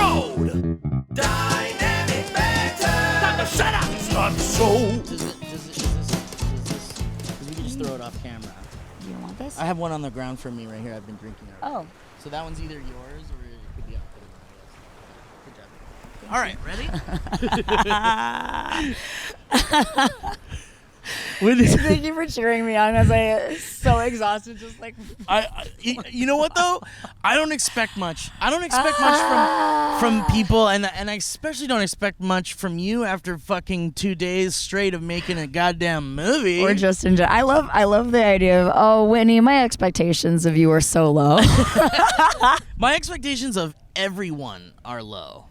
road. Dynamic banter. Time to shut up and start the show. Does we can just throw it off camera. Do you want this? I have one on the ground for me right here. I've been drinking it. Oh. So that one's either yours or it could be up there. Good job. All right, ready? Thank you for cheering me on as I so exhausted, just like. You know what though? I don't expect much. I don't expect much from people, and I especially don't expect much from you after fucking 2 days straight of making a goddamn movie. Or just in general. I love the idea of, oh, Whitney, my expectations of you are so low. My expectations of everyone are low.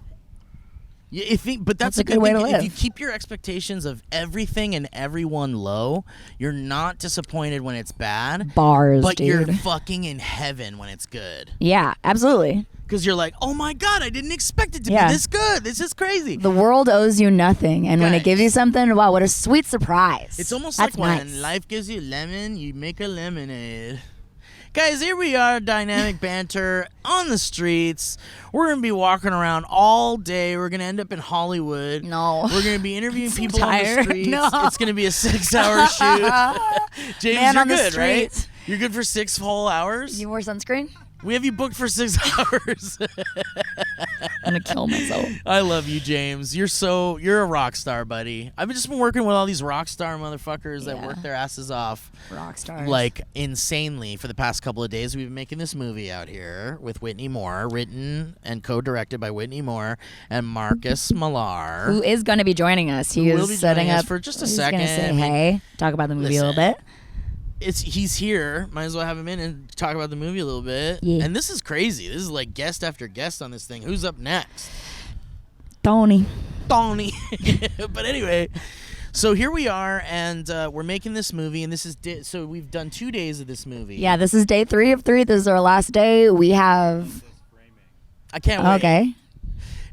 But that's a good way to live. If you keep your expectations of everything and everyone low, you're not disappointed when it's bad. Bars, but dude. You're fucking in heaven when it's good. Yeah, absolutely. Because you're like, oh my God, I didn't expect it to be this good. This is crazy. The world owes you nothing, and when it gives you something, wow, what a sweet surprise. It's almost That's like nice. when life gives you lemon, you make a lemonade. Guys, here we are, Dynamic Banter on the streets. We're going to be walking around all day. We're going to end up in Hollywood. No. We're going to be interviewing so people tired. on the streets. No. It's going to be a 6-hour shoot. James, Man you're on the good, right? streets. You're good for 6 whole hours? You wore sunscreen? We have you booked for 6 hours. I'm going to kill myself. I love you, James. You're a rock star, buddy. I've just been working with all these rock star motherfuckers that work their asses off. Rock stars. Like, insanely for the past couple of days. We've been making this movie out here with Whitney Moore, written and co-directed by Whitney Moore and Marques Mallare. Who is going to be joining us. He will is be setting joining us up for just a he's second. He's going to say hey, talk about the movie a little bit. He's here. Might as well have him in and talk about the movie a little bit. Yeah. And this is crazy. This is like guest after guest on this thing. Who's up next? Tony. But anyway, so here we are, and we're making this movie, and this is so we've done 2 days of this movie. Yeah, this is day 3 of 3. This is our last day. We have. I can't wait. Okay.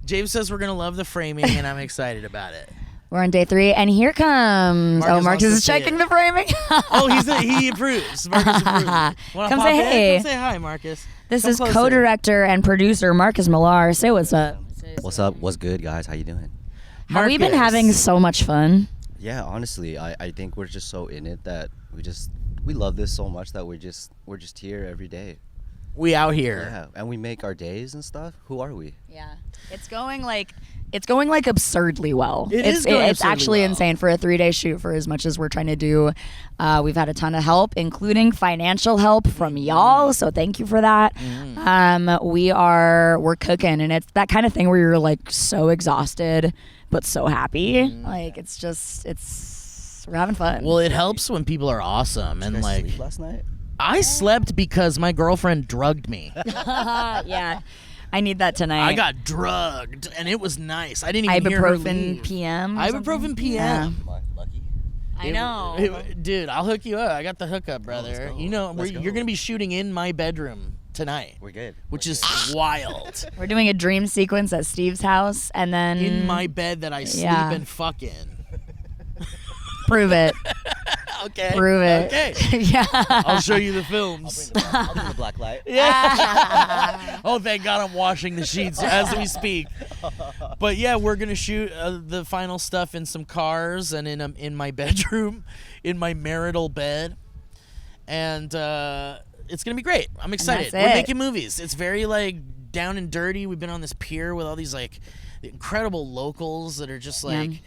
James says we're gonna love the framing, and I'm excited about it. We're on day 3, and here comes. Marques is checking the framing. He approves. Marques approves. Come say hey. Come say hi, Marques. This is co-director and producer Marques Mallare. Say what's up. What's up? What's good, guys? How you doing? Have we been having so much fun? Yeah, honestly, I think we're just so in it that we love this so much that we're just here every day. We out here. Yeah, and we make our days and stuff. Who are we? Yeah, it's going like absurdly well. It's actually well. insane for a 3-day shoot. For as much as we're trying to do, we've had a ton of help, including financial help from y'all. So thank you for that. We're cooking, and it's that kind of thing where you're like so exhausted but so happy. Like we're having fun. Well, it helps when people are awesome and Did I like. sleep last night? I slept because my girlfriend drugged me. Yeah. I need that tonight. I got drugged, and it was nice. I didn't even hear her leave. Ibuprofen PM. Ibuprofen PM. Lucky. I know. Dude, I'll hook you up. I got the hookup, brother. Let's go. You know, Let's you're go. going to be shooting in my bedroom tonight. We're good. Which is wild. We're doing a dream sequence at Steve's house, and then In my bed that I sleep and fuck in. prove it. Okay. Prove it. Okay. Yeah. I'll show you the films. I'll bring the black light. Yeah. Oh, thank God I'm washing the sheets as we speak. But yeah, we're gonna shoot the final stuff in some cars and in my bedroom, in my marital bed, and it's gonna be great. I'm excited. We're making movies. It's very like down and dirty. We've been on this pier with all these like incredible locals that are just like. Yeah.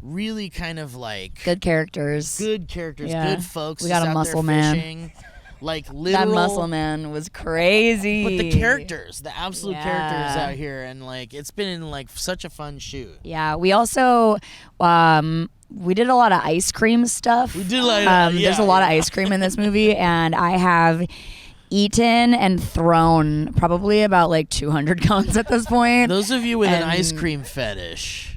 Really kind of like Good characters. good Yeah. folks. We got just a out muscle there man. fishing. Like literal. That muscle man was crazy. But the characters, the absolute Yeah. characters out here, and like it's been like such a fun shoot. Yeah, we also we did a lot of ice cream stuff. We did like there's a lot of ice cream in this movie, and I have eaten and thrown probably about like 200 cones at this point. Those of you with an ice cream fetish.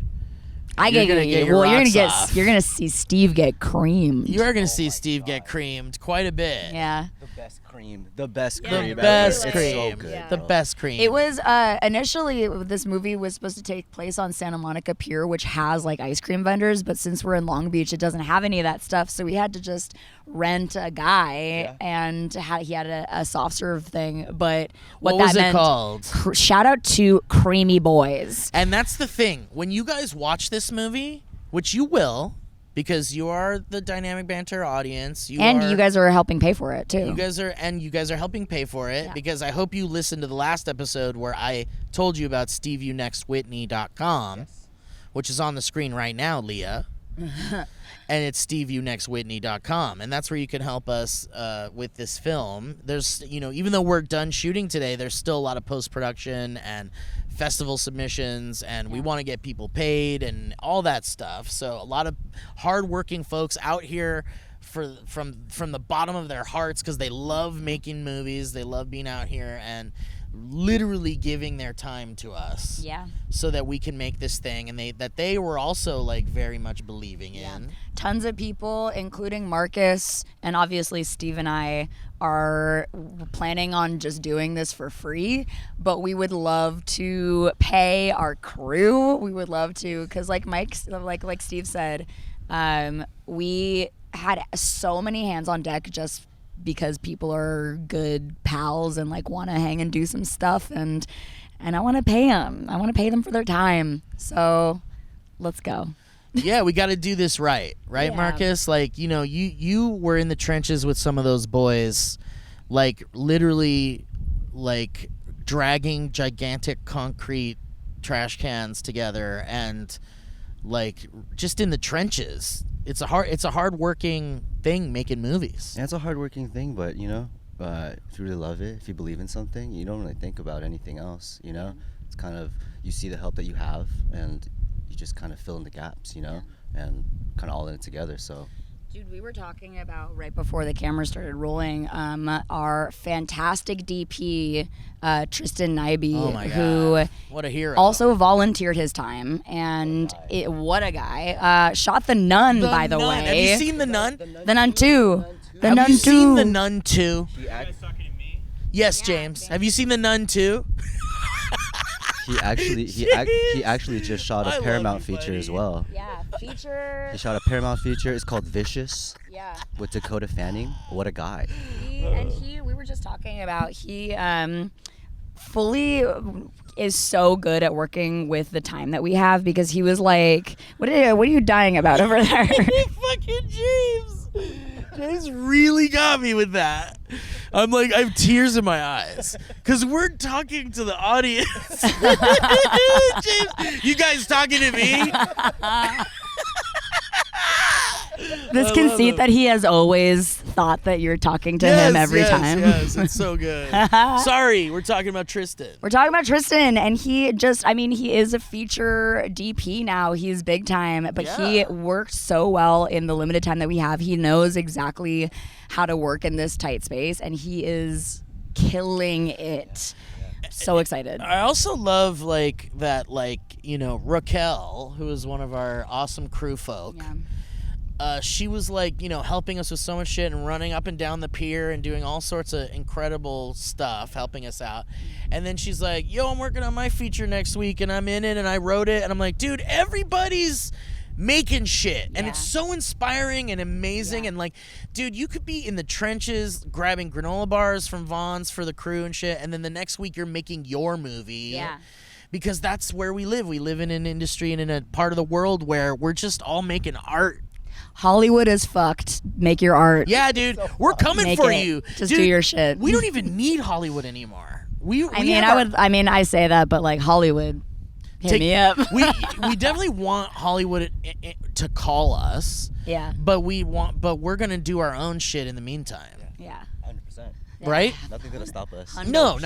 You're gonna get your rocks off. You're gonna see Steve get creamed. You are gonna see Steve get creamed quite a bit. Yeah. The best cream. The best Yeah. cream. The best ever. cream. It's so good. Yeah. The bro. best cream. It was initially this movie was supposed to take place on Santa Monica Pier, which has like ice cream vendors, but since we're in Long Beach, it doesn't have any of that stuff. So we had to just rent a guy, and he had a soft serve thing. But what was that it meant, called? Shout out to Creamy Boys. And that's the thing. When you guys watch this movie, which you will, because you are the Dynamic Banter audience, you guys are helping pay for it too. You guys are helping pay for it, Yeah. because I hope you listened to the last episode where I told you about SteveYouNextWhitney.com, which is on the screen right now, Leah. And it's SteveYouNextWhitney.com, and that's where you can help us with this film. There's, even though we're done shooting today, there's still a lot of post-production and festival submissions, and we want to get people paid and all that stuff. So a lot of hardworking folks out here from the bottom of their hearts, because they love making movies, they love being out here and literally giving their time to us. Yeah. So that we can make this thing, and they were also like very much believing in. Tons of people, including Marques, and obviously Steve and I are planning on just doing this for free, but we would love to pay our crew. We would love to, because like Steve said, we had so many hands on deck just because people are good pals and like want to hang and do some stuff, and I want to pay them. I want to pay them for their time. So let's go. Yeah, we got to do this right, Yeah. Marques? Like, you were in the trenches with some of those boys, like literally, like dragging gigantic concrete trash cans together, and like just in the trenches. It's a hard working thing making movies. Yeah, it's a hardworking thing, but if you really love it, if you believe in something, you don't really think about anything else. It's kind of, you see the help that you have, and you just kind of fill in the gaps, and kind of all in it together. So. Dude, we were talking about right before the camera started rolling, our fantastic DP, Tristan Nyby, Oh my God. who What a hero. also volunteered his time, and what a guy. Shot The Nun, by the Nun. way. Have you seen The Nun? The Nun 2. The Have Nun you 2. seen The Nun 2? Yes, Yeah, James. thank Have you seen The Nun 2? He actually just shot I a love Paramount you, feature buddy. as well. Yeah, feature. He shot a Paramount feature. It's called Vicious Yeah. with Dakota Fanning. What a guy. We were just talking about, he fully is so good at working with the time that we have, because he was like, what are you dying about over there? Fucking James. James really got me with that. I'm like, I have tears in my eyes because we're talking to the audience. James, you guys talking to me? This I love conceit him. that he has always thought that you're talking to him every time. Yes, it's so good. Sorry, we're talking about Tristan. We're talking about Tristan, and he is a feature DP now. He's big time, but he Yeah. worked so well in the limited time that we have. He knows exactly how to work in this tight space, and he is killing it. So excited. I also love Raquel, who is one of our awesome crew folk. Yeah. She was helping us with so much shit and running up and down the pier and doing all sorts of incredible stuff, helping us out. And then she's like, yo, I'm working on my feature next week and I'm in it and I wrote it. And I'm like, dude, everybody's making shit. And it's so inspiring and amazing. And dude, you could be in the trenches grabbing granola bars from Vaughn's for the crew and shit. And then the next week you're making your movie. Yeah. Because that's where we live. We live in an industry and in a part of the world where we're just all making art. Hollywood is fucked. Make your art. Yeah, dude, we're coming Make for it. you. Just Dude, do your shit. We don't even need Hollywood anymore. I say that, but like Hollywood, hit me up. we definitely want Hollywood to call us. Yeah. But we're gonna do our own shit in the meantime. Yeah. 100%. Right? Nothing's gonna stop us. No.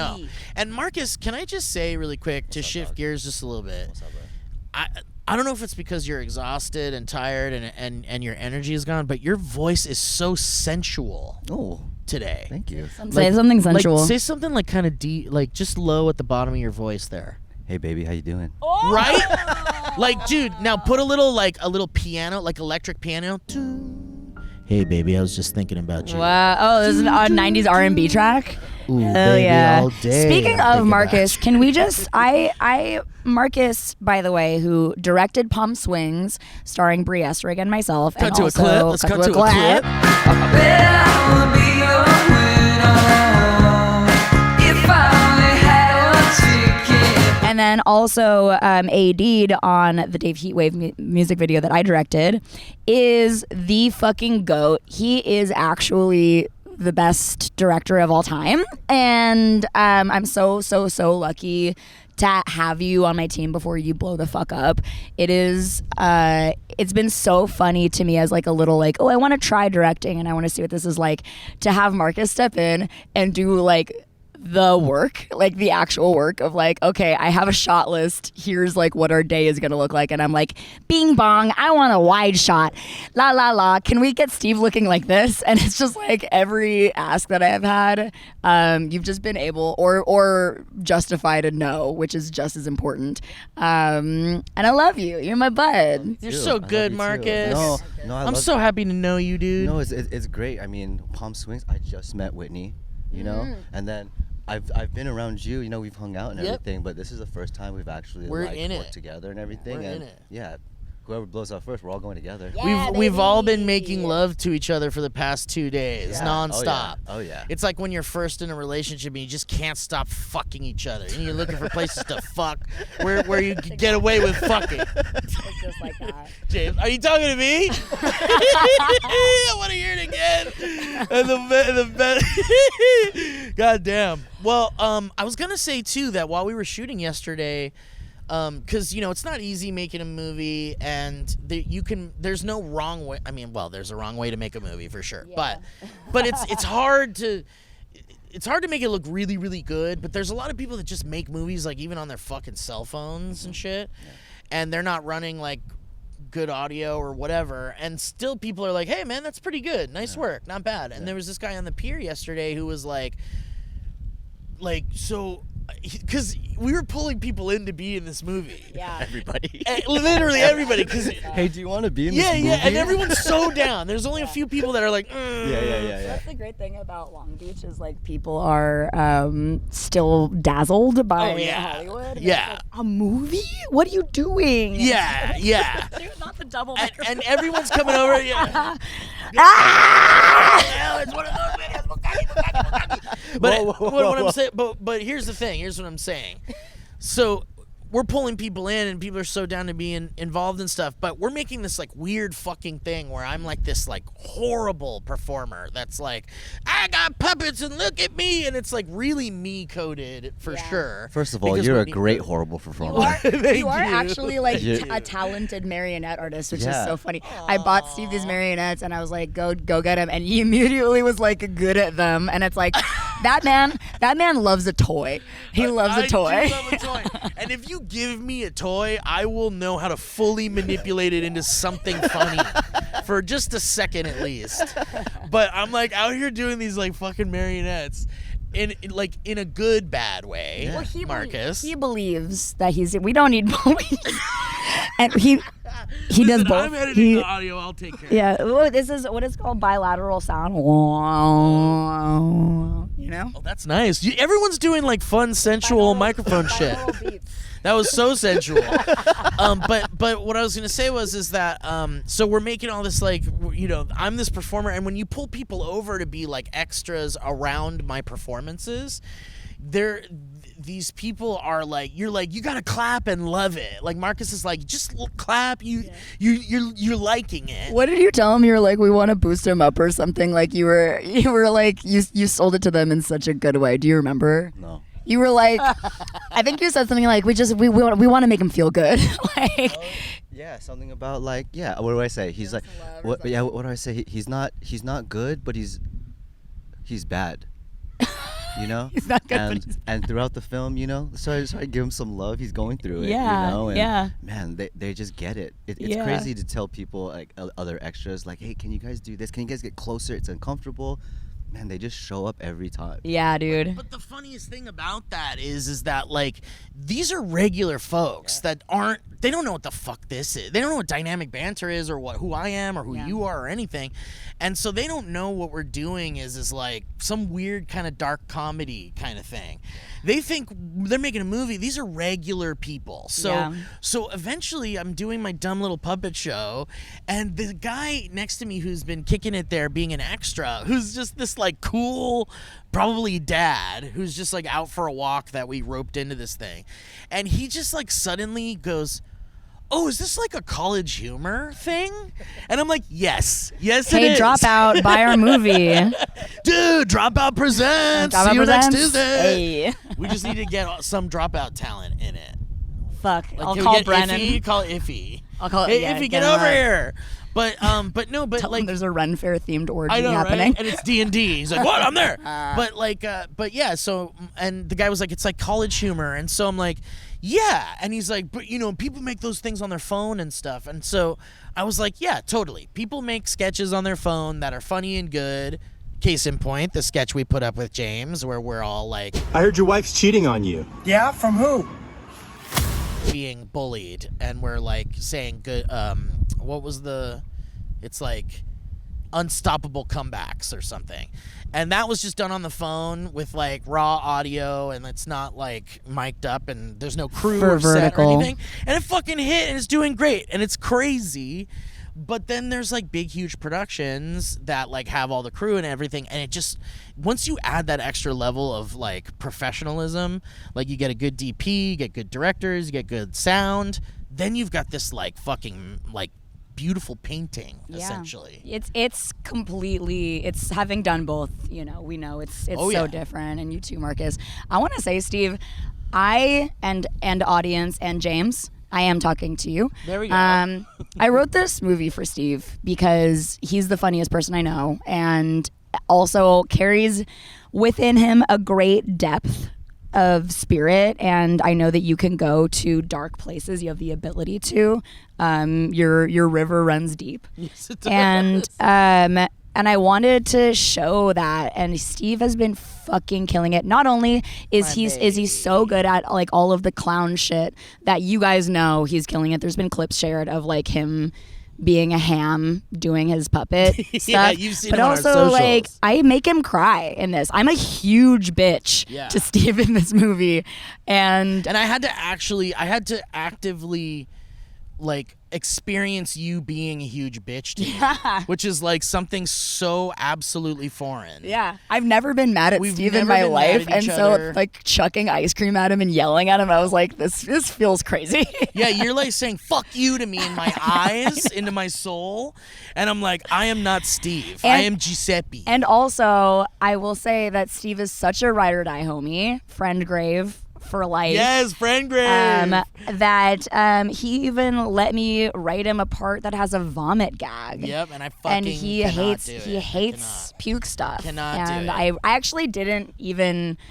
And Marques, can I just say really quick to shift gears just a little bit? What's up, bro? I don't know if it's because you're exhausted and tired and your energy is gone, but your voice is so sensual Oh, today. thank you. Say something sensual. Say something kind of deep, just low at the bottom of your voice there. Hey, baby, how you doing? Right? Dude, now put a little piano, electric piano. Hey baby, I was just thinking about you. Wow. Oh, this is a 90s R&B track. Ooh, Hell baby, yeah. all day. Speaking I'm of thinking Marques, about can we just Marques, by the way, who directed Palm Swings, starring Brie Estrig and myself, Cut and to a also clip. Let's cut to a clip. And then also AD'd on the Dave Heatwave music video that I directed, is the fucking GOAT. He is actually the best director of all time. And I'm so lucky to have you on my team before you blow the fuck up. It is, it's been so funny to me as like a little like, oh, I want to try directing and I want to see what this is like, to have Marques step in and do like the work, like the actual work of like, okay, I have a shot list. Here's like what our day is going to look like. And I'm like, bing bong, I want a wide shot. La la la. Can we get Steve looking like this? And it's just like every ask that I have had, you've just been able or justified a no, which is just as important. And I love you. You're my bud. You're so good, Marques. No, I'm so happy to know you, dude. No, it's great. I mean, Palm Swings, I just met Whitney, you know, and then I've been around you, you know, we've hung out and everything, but this is the first time we've actually worked together and everything. We're and in it. Yeah, whoever blows out first, we're all going together. Yeah, We've all been baby. making love to each other for the past 2 days, Yeah. nonstop. Oh yeah. It's like when you're first in a relationship and you just can't stop fucking each other, and you're looking for places to fuck where you can get away with fucking. It's just like that. James, are you talking to me? I want to hear it again. And the God damn. Well, I was gonna say too that while we were shooting yesterday, because you know it's not easy making a movie, and there's no wrong way. I mean, well, there's a wrong way to make a movie for sure, but it's hard to. It's hard to make it look really, really good, but there's a lot of people that just make movies like even on their fucking cell phones and shit, and they're not running like good audio or whatever, and still people are like, hey man, that's pretty good, nice work, not bad. And there was this guy on the pier yesterday who was like so, because we were pulling people in to be in this movie. Yeah. Everybody. Literally everybody. Cause, Hey, do you want to be in this movie? yeah, and everyone's so down. There's only a few people that are like, Yeah. That's the great thing about Long Beach is like people are still dazzled by Hollywood. Yeah. It's like, a movie? What are you doing? Yeah. Dude, not the double And everyone's coming over. Yeah. It's one of those videos. But what I'm saying, but here's the thing. Here's what I'm saying. So we're pulling people in, and people are so down to be involved in stuff. But we're making this like weird fucking thing where I'm like this like horrible performer that's like, I got puppets and look at me, and it's like really me coded for sure. First of all, Because you're a Whitney- great horrible performer. You are actually like a talented marionette artist, which is so funny. I bought Steve these marionettes, and I was like, go get him, and he immediately was like good at them. And it's like, that man loves a toy. He loves a toy. I do love a toy. And if you give me a toy, I will know how to fully manipulate it into something funny for just a second at least. But I'm like out here doing these like fucking marionettes in a good bad way. Well, Marques. he believes that we don't need police. And he does both. I'm editing the audio. I'll take care. Yeah, this is what is called bilateral sound. You know? Oh, that's nice. Everyone's doing like fun, sensual microphone shit. That was so sensual. But what I was gonna say is that so we're making all this like, you know, I'm this performer, and when you pull people over to be like extras around my performances, these people are like, you're like, you gotta clap and love it. Like Marques is like, just clap. You're liking it. What did you tell him? You were like, we want to boost him up or something. Like you were like, you sold it to them in such a good way. Do you remember? No. You were like, I think you said something like, we want to make him feel good. Like, Yeah, something about like, yeah. What do I say? He's like, what? Yeah, what do I say? He's not good, but he's bad. You know, He's not good, but and throughout the film, you know, so I just try to give him some love. He's going through it, Yeah, you know, and yeah. man, they just get it. It's Yeah. crazy to tell people like other extras like, hey, can you guys do this? Can you guys get closer? It's uncomfortable. Man, they just show up every time. yeah, dude. But the funniest thing about that is that like these are regular folks that aren't they don't know what the fuck this is. They don't know what dynamic banter is or who I am or who you are or anything. And so they don't know what we're doing is like some weird kind of dark comedy kind of thing. They think they're making a movie. These are regular people. So eventually I'm doing my dumb little puppet show, and the guy next to me who's been kicking it there being an extra, who's just this like cool, probably dad, who's just like out for a walk that we roped into this thing. And he just like suddenly goes, "Oh, is this like a College Humor thing?" And I'm like, yes, it is. Hey, Dropout, buy our movie. Dude, Dropout presents. Dropout See you presents. next Tuesday. Hey. We just need to get some Dropout talent in it. Fuck. Like, I'll can we call get Brennan. Iffy? Call Iffy. I'll call Hey, yeah, Iffy, get get him over up. here. But Tell like him there's a Ren Fair themed orgy I know, happening. right? And it's D&D. He's like, what? I'm there. But yeah. So, and the guy was like, it's like College Humor, and so I'm like, yeah. And he's like, but people make those things on their phone and stuff. And so I was like, yeah, totally. People make sketches on their phone that are funny and good. Case in point, the sketch we put up with James, where we're all like, I heard your wife's cheating on you. Yeah, from who? being bullied, and we're like saying good. What was the? It's like unstoppable comebacks or something. And that was just done on the phone with like raw audio, and it's not like mic'd up, and there's no crew For or set or vertical. anything. And it fucking hit, and it's doing great, and it's crazy. But then there's like big, huge productions that like have all the crew and everything, and it just, once you add that extra level of like professionalism, like you get a good DP, you get good directors, you get good sound, then you've got this like fucking like beautiful painting, essentially. It's completely, it's having done both, you know, we know it's Oh, so yeah. different, and you too, Marcus. I want to say, Steve, I and audience and James, I am talking to you. There we go. I wrote this movie for Steve because he's the funniest person I know, and also carries within him a great depth of spirit, and I know that you can go to dark places. You have the ability to. Your river runs deep. Yes, it does. And I wanted to show that, and Steve has been fucking killing it. Not only is he so good at like all of the clown shit that you guys know, he's killing it. There's been clips shared of like him being a ham doing his puppet stuff. Yeah, you've seen but him on our also like socials. I make him cry in this. I'm a huge bitch Yeah. to Steve in this movie, and And I had to actively like experience you being a huge bitch to me, which is like something so absolutely foreign. yeah, I've never been mad at We've Steve in never my been mad life, at and each so other. like chucking ice cream at him and yelling at him, I was like, this feels crazy. Yeah, you're like saying "fuck you" to me in my eyes, into my soul, and I'm like, I am not Steve. I And- am Giuseppe. And also, I will say that Steve is such a ride or die homie, friend grave for life. Yes, friend grave. That he even let me write him a part that has a vomit gag. Yep, and I fucking And he cannot do hates it. puke stuff. Cannot do and it. I actually didn't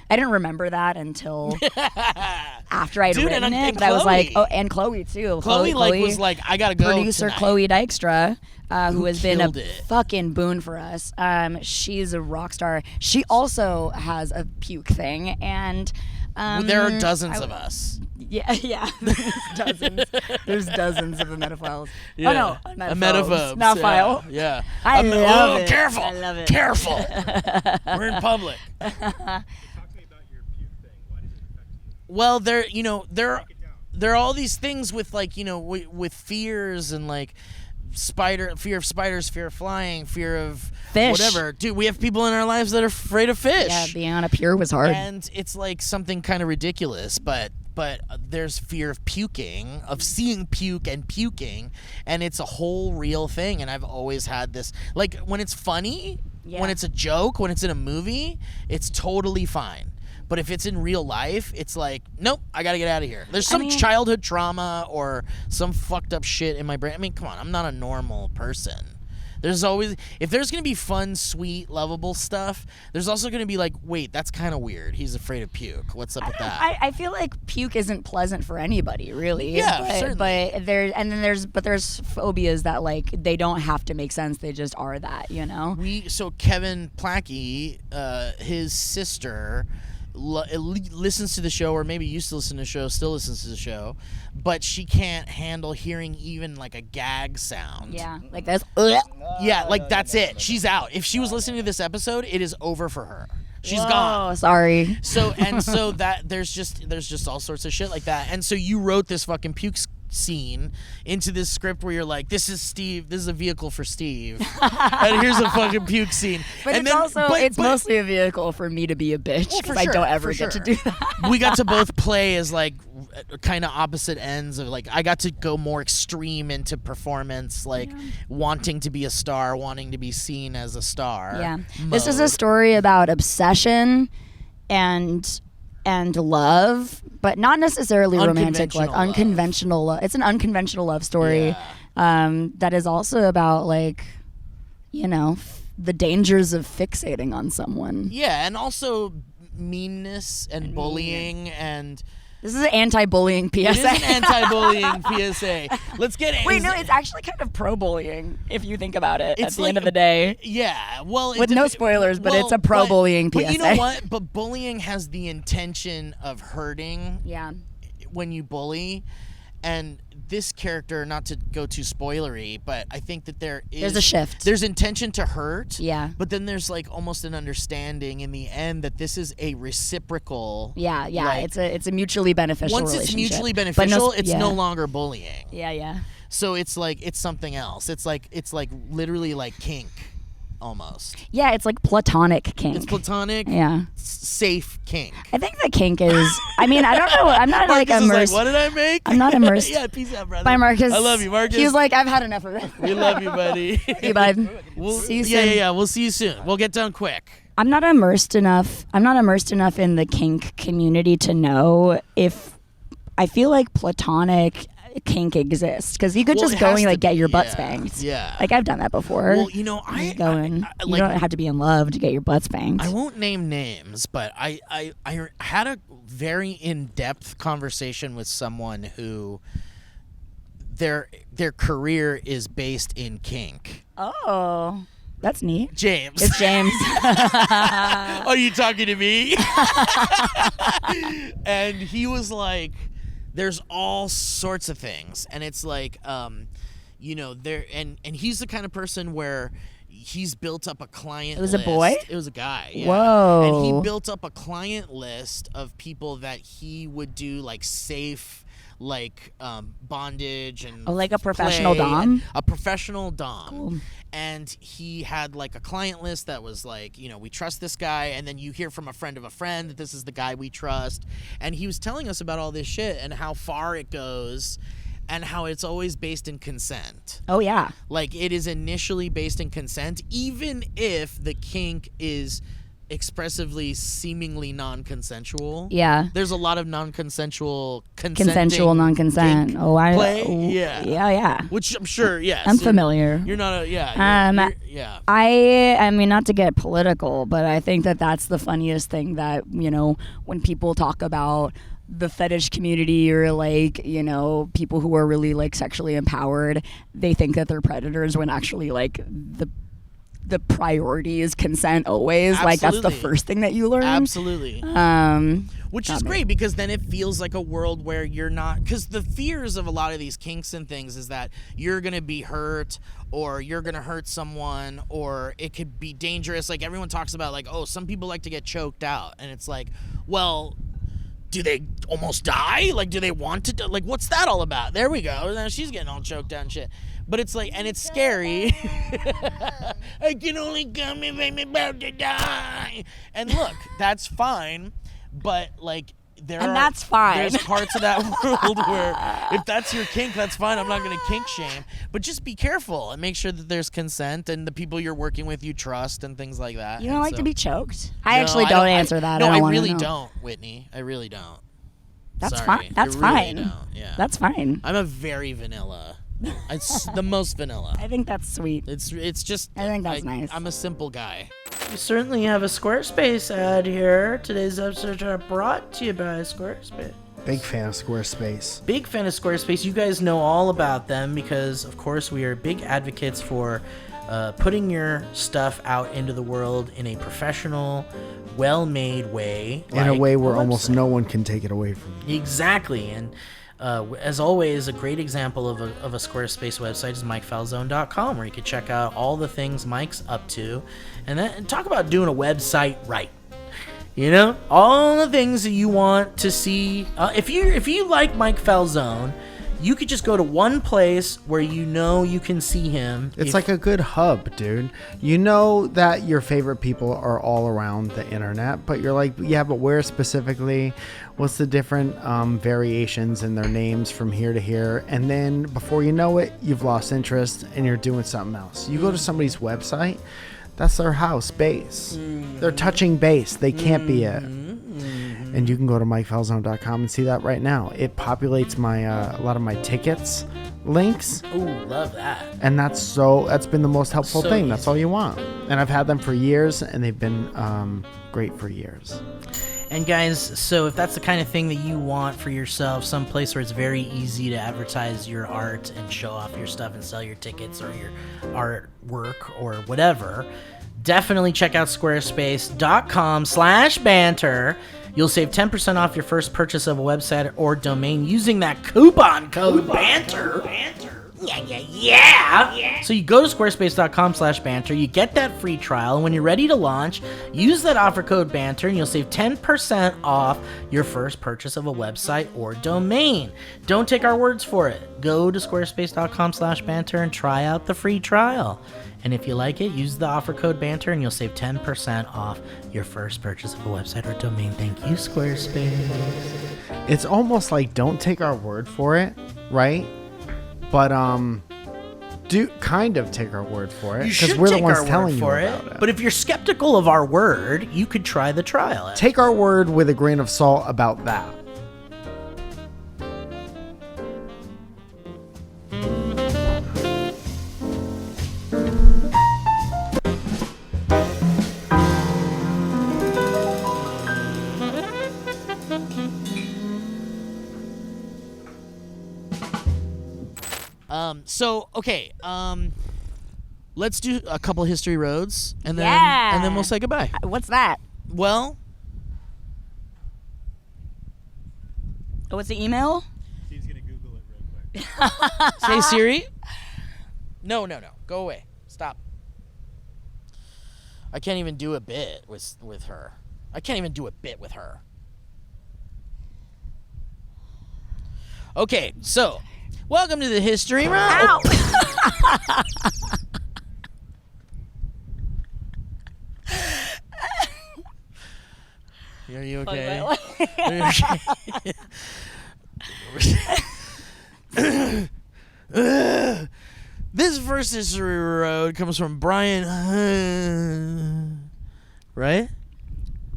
remember that until after I'd Dude, written and it. But I was like, Chloe. oh, and Chloe too. Chloe was like, I gotta go. Producer tonight. Chloe Dykstra, who has been a killed it. fucking boon for us. She's a rock star. She also has a puke thing, and There are dozens of us. yeah. There's dozens of emetaphiles. Yeah. Oh no, Emetophobes. Not file. Yeah. I love it. Careful. I love it. Careful. We're in public. Talk to me about your puke thing. Why does it affect you? Well, there are all these things with like, with fears and like fear of spiders, fear of flying, fear of Fish. whatever. Dude, we have people in our lives that are afraid of fish. Yeah, being on a pier was hard. And it's like something kind of ridiculous, but there's fear of puking, of seeing puke and puking, and it's a whole real thing. And I've always had this, like, when it's funny, Yeah. when it's a joke, when it's in a movie, it's totally fine. But if it's in real life, it's like, nope, I gotta get out of here. There's some childhood trauma or some fucked up shit in my brain. I mean, come on, I'm not a normal person. There's always, if there's gonna be fun, sweet, lovable stuff, there's also gonna be like, wait, that's kind of weird. He's afraid of puke. What's up with that? I feel like puke isn't pleasant for anybody, really. Yeah, but, certainly. But there's phobias that like they don't have to make sense. They just are that, you know. So Kevin Plackey, his sister, listens to the show, or maybe used to listen to the show, still listens to the show, but she can't handle hearing even like a gag sound. Yeah, like this. Yeah, like that's it. She's out. If she was listening to this episode, it is over for her. She's gone. Oh, sorry. So that there's just all sorts of shit like that. And so you wrote this fucking puke scene into this script where you're like, this is Steve, this is a vehicle for Steve, and here's a fucking puke scene. But and it's mostly a vehicle for me to be a bitch, because I don't ever get to do that. We got to both play as like kind of opposite ends of like, I got to go more extreme into performance, like wanting to be a star, wanting to be seen as a star. Yeah. This is a story about obsession and love, but not necessarily romantic, like unconventional love. It's an unconventional love story that is also about like, you know, the dangers of fixating on someone. Yeah, and also meanness and bullying and... This is an anti-bullying PSA. It is an anti-bullying PSA. Let's get it. Wait, no, it's actually kind of pro-bullying if you think about it. At the end of the day, yeah. Well, with no spoilers, but it's a pro-bullying PSA. But you know what? But bullying has the intention of hurting. Yeah. When you bully, and this character, not to go too spoilery, but I think that there's a shift. There's intention to hurt. Yeah. But then there's like almost an understanding in the end that this is a reciprocal. Yeah. Like, it's a mutually beneficial once relationship. It's mutually beneficial, it's no longer bullying. Yeah. So it's like it's something else. It's like literally like kink. Almost. Yeah, it's like platonic kink. It's platonic. Yeah. Safe kink. I think the kink is. I mean, I don't know. I'm not like immersed. Like, what did I make? I'm not immersed. Yeah, peace out, brother. Bye, Marcus. I love you, Marcus. He was like, I've had enough of it. We love you, buddy. See you, bud. See you soon. Yeah. We'll see you soon. We'll get done quick. I'm not immersed enough in the kink community to know if I feel like platonic kink exists, because you could just go and like get your butt spanked. Yeah, like I've done that before. Well, you know, you don't have to be in love to get your butt spanked. I won't name names, but I had a very in-depth conversation with someone who their career is based in kink. Oh, that's neat. James. It's James. Are you talking to me? And he was like, there's all sorts of things, and it's like, you know, there, and he's the kind of person where he's built up a client list. It was a boy? It was a guy. Yeah. Whoa. And he built up a client list of people that he would do like safe, like bondage and like a professional play, dom? a professional dom. Cool. And he had like a client list that was like, you know, we trust this guy, and then you hear from a friend of a friend that this is the guy we trust. And he was telling us about all this shit and how far it goes and how it's always based in consent. Oh yeah. Like it is initially based in consent, even if the kink is expressively seemingly non-consensual. Yeah. There's a lot of non-consensual consensual non-consent. kink Oh, I play. Oh, yeah. Yeah. Which I'm sure, yes. I'm familiar. You're not a yeah. Yeah. I mean, not to get political, but I think that that's the funniest thing, that, you know, when people talk about the fetish community or like, you know, people who are really like sexually empowered, they think that they're predators when actually like the priority is consent always. Absolutely. Like that's the first thing that you learn. Absolutely. Which is great, because then it feels like a world where you're not, because the fears of a lot of these kinks and things is that you're going to be hurt, or you're going to hurt someone, or it could be dangerous. Like everyone talks about like, oh, some people like to get choked out, and it's like, well, do they almost die? Like, do they want to like, what's that all about? There we go. Now she's getting all choked out and shit. But it's like, and it's scary. I can only come if I'm about to die. And look, that's fine, but like that's fine. There's parts of that world where if that's your kink, that's fine. I'm not going to kink shame, but just be careful and make sure that there's consent and the people you're working with you trust and things like that. You don't like to be choked? No, I actually don't answer that. No, I really don't, Whitney. I really don't. That's Sorry. fine. That's I really fine. don't. Yeah. That's fine. I'm a very vanilla. It's the most vanilla. I think that's sweet. It's just. I think that's nice. I'm a simple guy. We certainly have a Squarespace ad here. Today's episodes are brought to you by Squarespace. Big fan of Squarespace. Big fan of Squarespace. You guys know all about them because, of course, we are big advocates for putting your stuff out into the world in a professional, well-made way. In a way where almost website. no one can take it away from you. Exactly. And as always, a great example of a Squarespace website is MikeFalzone.com, where you can check out all the things Mike's up to. And talk about doing a website right. You know, all the things that you want to see. If you like Mike Falzone, you could just go to one place where you know you can see him. It's like a good hub, dude. You know that your favorite people are all around the internet, but you're like, yeah, but where specifically? What's the different variations in their names from here to here? And then before you know it, you've lost interest and you're doing something else. You go to somebody's website, that's their house base. They're touching base. They can't be it. And you can go to MikeFalzone.com and see that right now. It populates my a lot of my tickets links. Ooh, love that. And that's been the most helpful So thing. easy. That's all you want. And I've had them for years, and they've been great for years. And guys, so if that's the kind of thing that you want for yourself, some place where it's very easy to advertise your art and show off your stuff and sell your tickets or your artwork or whatever, definitely check out squarespace.com/banter. You'll save 10% off your first purchase of a website or domain using that coupon code BANTER. Yeah. So you go to squarespace.com/banter, you get that free trial, and when you're ready to launch, use that offer code BANTER, and you'll save 10% off your first purchase of a website or domain. Don't take our words for it. Go to squarespace.com/banter and try out the free trial. And if you like it, use the offer code BANTER, and you'll save 10% off your first purchase of a website or domain. Thank you, Squarespace. It's almost like don't take our word for it, right? But do kind of take our word for it You because should we're the take ones our word telling you for about it. it. But if you're skeptical of our word, you could try the trial. Take our word with a grain of salt about that. Let's do a couple of history roads, and then Yeah. and then we'll say goodbye. What's that? Well, What's the email? He's going to Google it real quick. say Siri. No, go away. Stop. I can't even do a bit with her. I can't even do a bit with her. Okay, so welcome to the history round. Ow! Are you okay? Wait. Are you okay? This first history road comes from Brian. Right?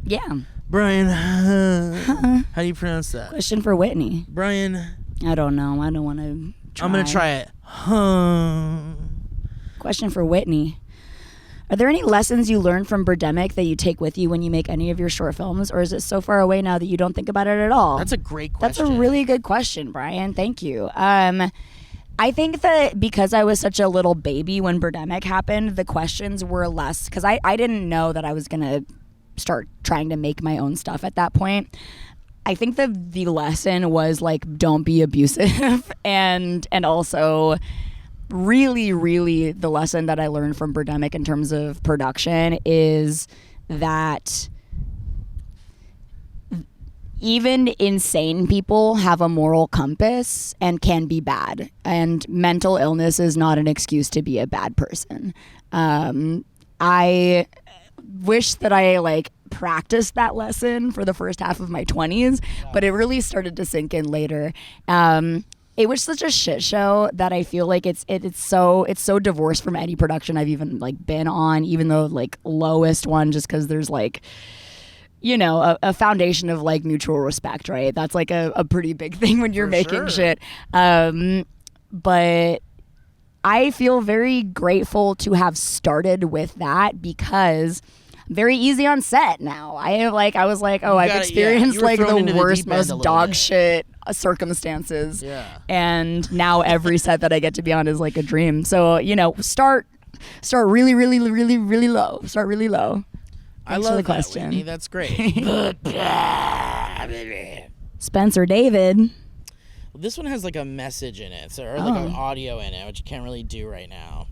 Yeah. Brian. How do you pronounce that? Question for Whitney. Brian. I don't know. I don't want to try. I'm going to try it. Question for Whitney. Are there any lessons you learned from Birdemic that you take with you when you make any of your short films, or is it so far away now that you don't think about it at all? That's a great question. That's a really good question, Brian. Thank you. I think that because I was such a little baby when Birdemic happened, the questions were less, because I didn't know that I was going to start trying to make my own stuff at that point. I think that the lesson was like, don't be abusive and also really, really the lesson that I learned from Birdemic in terms of production is that even insane people have a moral compass and can be bad. And mental illness is not an excuse to be a bad person. I wish that I practiced that lesson for the first half of my 20s, but it really started to sink in later. It was such a shit show that I feel like it's so divorced from any production I've even been on, even though lowest one, just because there's a foundation of mutual respect, right? That's a pretty big thing when you're making shit. But I feel very grateful to have started with that because I'm very easy on set now. I've experienced the worst, most dog shit circumstances. Yeah. And now every set that I get to be on is like a dream. So, start Start really, really, really, really low. Start really low. I Thanks for love the that, question. Whitney. That's great. Spencer David. This one has like a message in it, or like an audio in it, which you can't really do right now.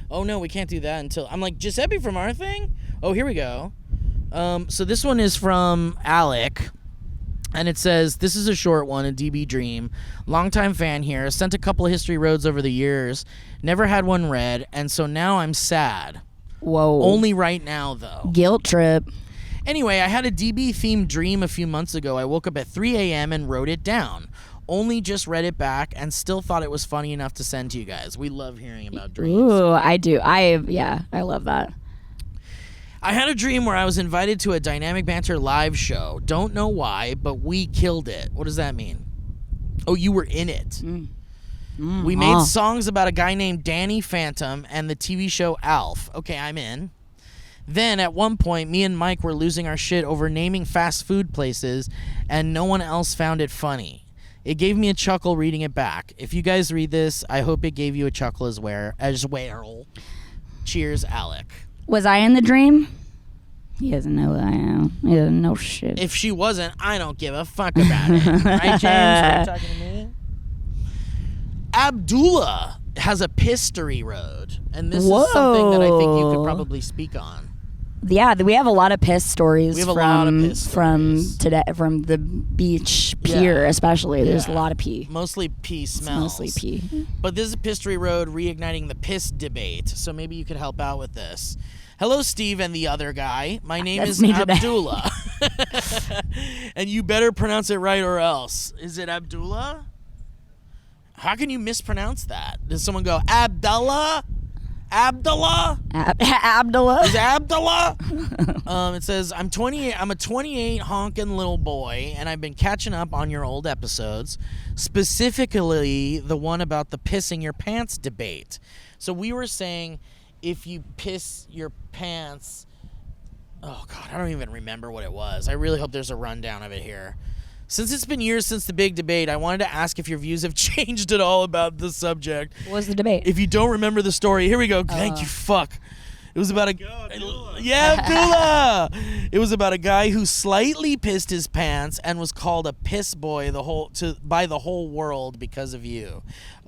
Oh no, we can't do that until I'm like Giuseppe from our thing. Oh, here we go. So this one is from Alec, and it says, "This is a short one, a DB dream. Longtime fan here. Sent a couple of history roads over the years. Never had one read, and so now I'm sad. Whoa. Only right now though. Guilt trip. Anyway, I had a DB-themed dream a few months ago. I woke up at 3 a.m. and wrote it down. Only just read it back and still thought it was funny enough to send to you guys. We love hearing about dreams. Ooh, I do. I love that. I had a dream where I was invited to a Dynamic Banter live show. Don't know why, but we killed it. What does that mean? Oh, you were in it. We made songs about a guy named Danny Phantom and the TV show Alf. Okay, I'm in. Then, at one point, me and Mike were losing our shit over naming fast food places, and no one else found it funny. It gave me a chuckle reading it back. If you guys read this, I hope it gave you a chuckle as well. Cheers, Alec. Was I in the dream? He doesn't know who I am. He doesn't know shit. If she wasn't, I don't give a fuck about it. Right, James? Are you talking to me? Abdullah has a pistery road, and this is something that I think you could probably speak on. Yeah, we have a lot of piss stories We have a lot of piss stories. from the beach pier, especially. There's a lot of pee. Mostly pee smells. Mostly pee. But this is Pistery Road reigniting the piss debate, so maybe you could help out with this. Hello, Steve and the other guy. My name That's is me today. Abdullah. And you better pronounce it right or else. Is it Abdullah? How can you mispronounce that? Does someone go, Abdullah? Abdullah? Abdullah? Is it Abdullah? It says, I'm 28. I'm a 28 honking little boy, and I've been catching up on your old episodes, specifically the one about the pissing your pants debate. So we were saying, if you piss your pants, oh God, I don't even remember what it was. I really hope there's a rundown of it here. Since it's been years since the big debate, I wanted to ask if your views have changed at all about the subject. What was the debate? If you don't remember the story, here we go. Thank you, fuck. It was about Abdullah. It was about a guy who slightly pissed his pants and was called a piss boy by the whole world because of you.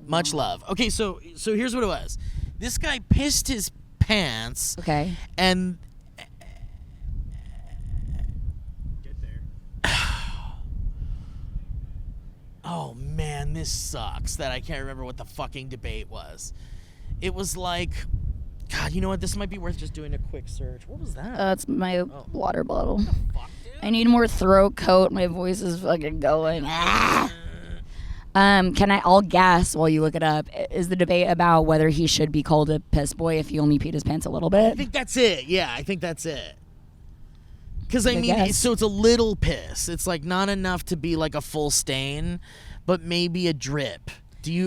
Much love. Okay, so here's what it was. This guy pissed his pants. Okay. And oh man, this sucks that I can't remember what the fucking debate was. It was like, God, you know what? This might be worth just doing a quick search. What was that? That's my water bottle. Fuck, dude. I need more throat coat. My voice is fucking going. I'll guess while you look it up. Is the debate about whether he should be called a piss boy if he only peed his pants a little I bit? think that's it. Yeah, I think that's it. Because, I mean, guess. so it's a little piss. It's like not enough to be like a full stain, but maybe a drip.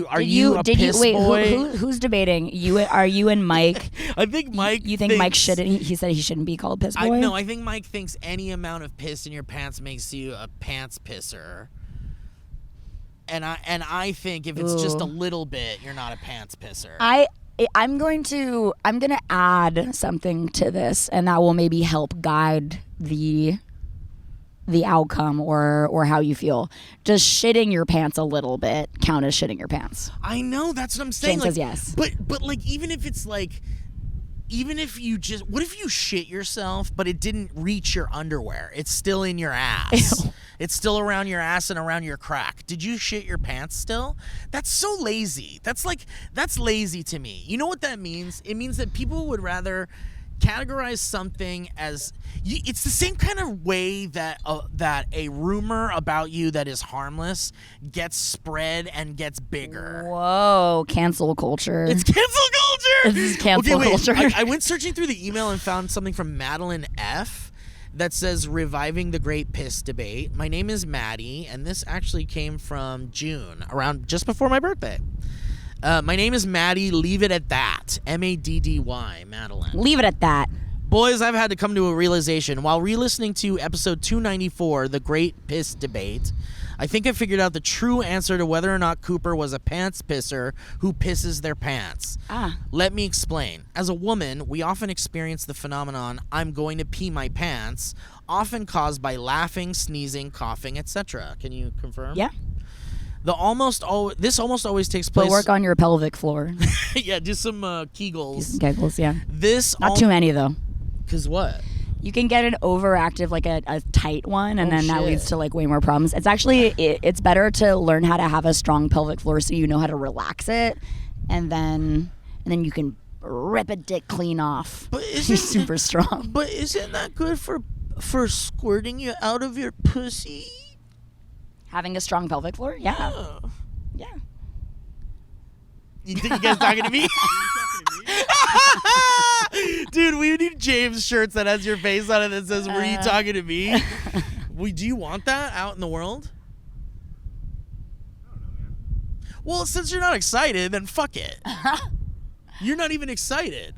Are you a piss boy? Who's debating? Are you and Mike? I think Mike. You think Mike shouldn't? He said he shouldn't be called piss boy. No, I think Mike thinks any amount of piss in your pants makes you a pants pisser. And I think if it's just a little bit, you're not a pants pisser. I'm gonna add something to this, and that will maybe help guide the outcome or how you feel. Does shitting your pants a little bit count as shitting your pants? I know, that's what I'm saying. James says yes. But like, even if you just, what if you shit yourself, but it didn't reach your underwear? It's still in your ass. Ew. It's still around your ass and around your crack. Did you shit your pants still? That's so lazy. That's lazy to me. You know what that means? It means that people would rather categorize something as, it's the same kind of way that a rumor about you that is harmless gets spread and gets bigger. Whoa, cancel culture. It's cancel culture. This is cancel culture. I went searching through the email and found something from Madeline F. that says, reviving the great piss debate. My name is Maddie, and this actually came from June, around just before my birthday. My name is Maddie. Leave it at that. Maddy, Madeline. Leave it at that. Boys, I've had to come to a realization. While re-listening to episode 294, The Great Piss Debate, I think I figured out the true answer to whether or not Cooper was a pants pisser who pisses their pants. Let me explain. As a woman, we often experience the phenomenon, I'm going to pee my pants, often caused by laughing, sneezing, coughing, etc. Can you confirm? Yeah. This almost always takes But place. work on your pelvic floor. Yeah, do some Kegels. Giggles, yeah. This Not too many, though. Cause what? You can get an overactive, like a tight one, and then that shit. leads to like way more problems. It's actually it's better to learn how to have a strong pelvic floor so you know how to relax it, and then you can rip a dick clean off. But You're super strong. But isn't that good for squirting you out of your pussy? Having a strong pelvic floor, yeah. Yeah. You think you guys talking to me? Dude, we need James shirts that has your face on it that says, were you talking to me? Do you want that out in the world? I don't know, man. Well, since you're not excited, then fuck it. You're not even excited.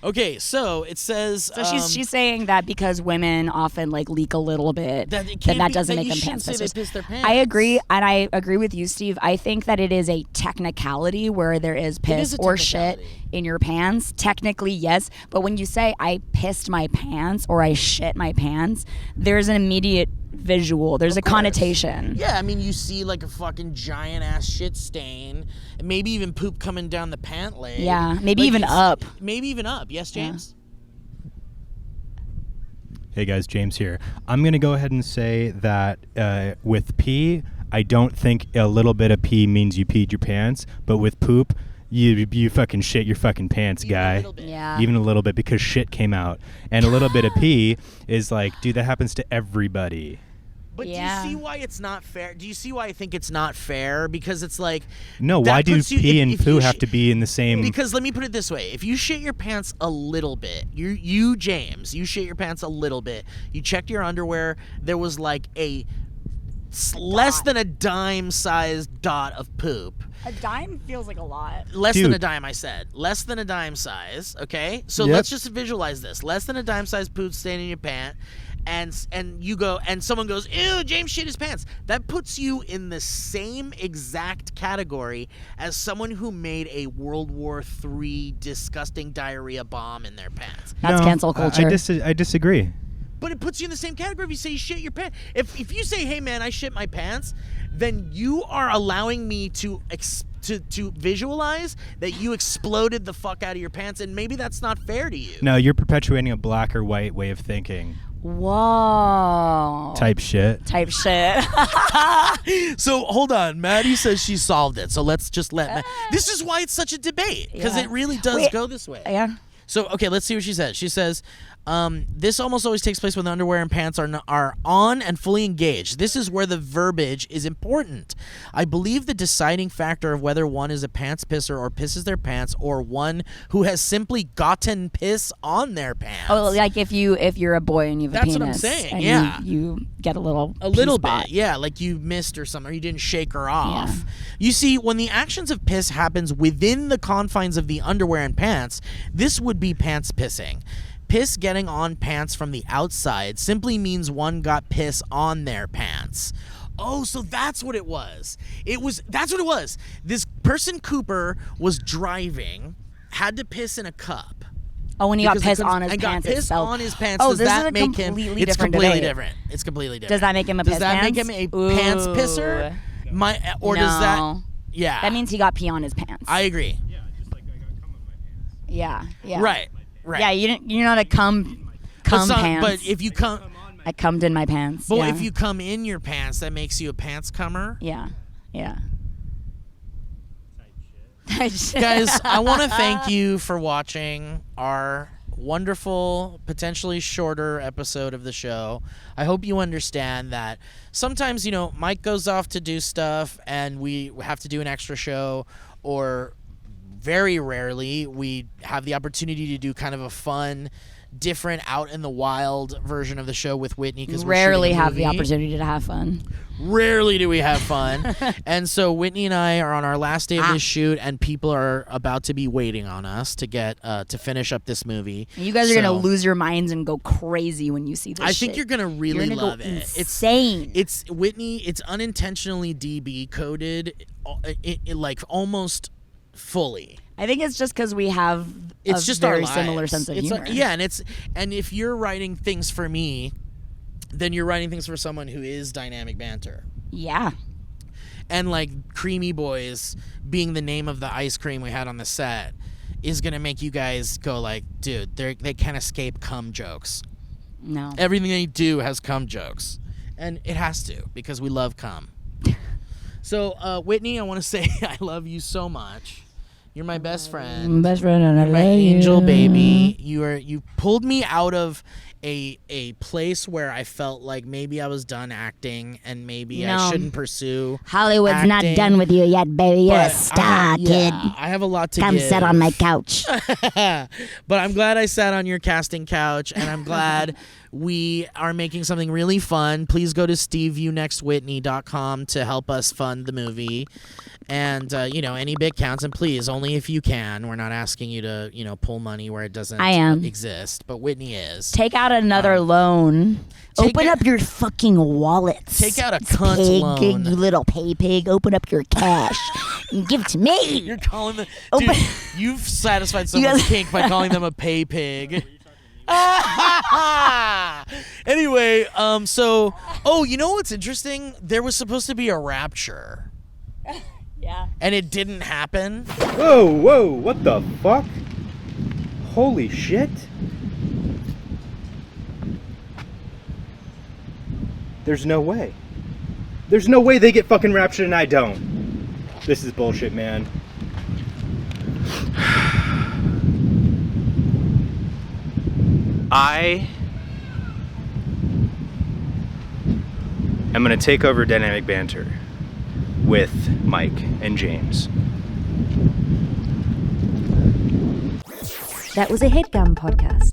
Okay, so it says... So she's saying that because women often like leak a little bit, That doesn't make them pants say they pissers. piss their pants. I agree, and I agree with you, Steve. I think that it is a technicality where there is piss a or shit technicality. in your pants. Technically, yes, but when you say I pissed my pants or I shit my pants, there's an immediate visual. There's a course. connotation. Yeah, I mean, you see like a fucking giant ass shit stain, and maybe even poop coming down the pant leg. Yeah, maybe Like, even it's- up. Maybe even up. Yes, James? Hey guys, James here. I'm going to go ahead and say that with pee, I don't think a little bit of pee means you peed your pants, but with poop, you fucking shit your fucking pants, guy. A little bit. Yeah. Even a little bit because shit came out. And a little bit of pee is like, dude, that happens to everybody. But Yeah. do you see why it's not fair? Do you see why I think it's not fair? Because it's like... No, that why do puts you- pee if- and if poo you have sh- to be in the same... Because let me put it this way. If you shit your pants a little bit, you James, you shit your pants a little bit, you checked your underwear, there was like less than a dime-sized dot of poop. A dime feels like a lot. Less than Dude. a dime, I said. Less than a dime size, okay? So Yep. let's just visualize this. Less than a dime size poop staying in your pant, and you go, and someone goes, ew, James shit his pants. That puts you in the same exact category as someone who made a World War III disgusting diarrhea bomb in their pants. That's No, cancel culture. I disagree. But it puts you in the same category if you say you shit your pants. If you say, hey man, I shit my pants, then you are allowing me to visualize that you exploded the fuck out of your pants, and maybe that's not fair to you. No, you're perpetuating a black or white way of thinking. Whoa. Type shit. Type shit. So hold on, Maddie says she solved it. So let's just let. This is why it's such a debate, because Yeah. it really does Wait. go this way. Yeah. So okay, let's see what she says. She says, "This almost always takes place when the underwear and pants are on and fully engaged. This is where the verbiage is important. I believe the deciding factor of whether one is a pants pisser or pisses their pants, or one who has simply gotten piss on their pants. Oh, like if you're a boy and you have That's a what I'm penis, saying, and yeah. you get a little Bit, yeah, like you missed or something, or you didn't shake her off. Yeah. You see, when the actions of piss happens within the confines of the underwear and pants, this would be pants pissing. Piss getting on pants from the outside simply means one got piss on their pants." Oh, so that's what it was. That's what it was. This person, Cooper, was driving, had to piss in a cup. Oh, when he got Because it piss comes- on his and pants got piss itself. on his pants. Oh, Does this is that a make him? completely It's different completely debate. different. It's completely different. Does that make him a Does piss that pants? make him a pants pisser? Ooh. Does that? No. Yeah. That means he got pee on his pants. I agree. Yeah, just like I got cum on my pants. Yeah. Yeah. Right. Yeah. You're not a cum pants. But if you come, I cummed in my pants. but yeah. if you come in your pants, that makes you a pants cummer. Yeah. Yeah. Guys, I want to thank you for watching our wonderful, potentially shorter episode of the show. I hope you understand that sometimes, Mike goes off to do stuff and we have to do an extra show, or very rarely we have the opportunity to do kind of a fun different out in the wild version of the show with Whitney because Rarely have the movie. opportunity to have fun. Rarely do we have fun. And so Whitney and I are on our last day of this shoot, and people are about to be waiting on us to get to finish up this movie. And you guys are gonna lose your minds and go crazy when you see this. I think you're gonna really You're gonna love go it. insane. It's Whitney. It's unintentionally DB coded, like almost fully. I think it's just because we have It's a just very our similar lives. sense of It's humor. and if you're writing things for me, then you're writing things for someone who is dynamic banter. Yeah. And like Creamy Boys being the name of the ice cream we had on the set is gonna make you guys go like, dude, they can't escape cum jokes. No. Everything they do has cum jokes, and it has to because we love cum. So Whitney, I want to say I love you so much. You're my best friend. Best friend, and I You're my love angel you. baby. You pulled me out of a place where I felt like maybe I was done acting and maybe I No. shouldn't pursue Hollywood's acting. not done with you yet, baby. You're a But star, kid. I have a lot to Come give. sit on my couch. But I'm glad I sat on your casting couch, and I'm glad we are making something really fun. Please go to steveyouNextWhitney.com to help us fund the movie. And, any bit counts. And please, only if you can. We're not asking you to, pull money where it doesn't I am. exist. But Whitney is. Take out another loan. take Open a- up your fucking wallets. Take out a cunt pig, loan. You little pay pig. Open up your cash and give it to me. You're calling the... Open- Dude, you've satisfied someone's kink by calling them a pay pig. Anyway, you know what's interesting? There was supposed to be a rapture. Yeah. And it didn't happen. Whoa, what the fuck? Holy shit. There's no way. There's no way they get fucking raptured and I don't. This is bullshit, man. I am gonna take over Dynamic Banter with Mike and James. That was a HeadGum podcast.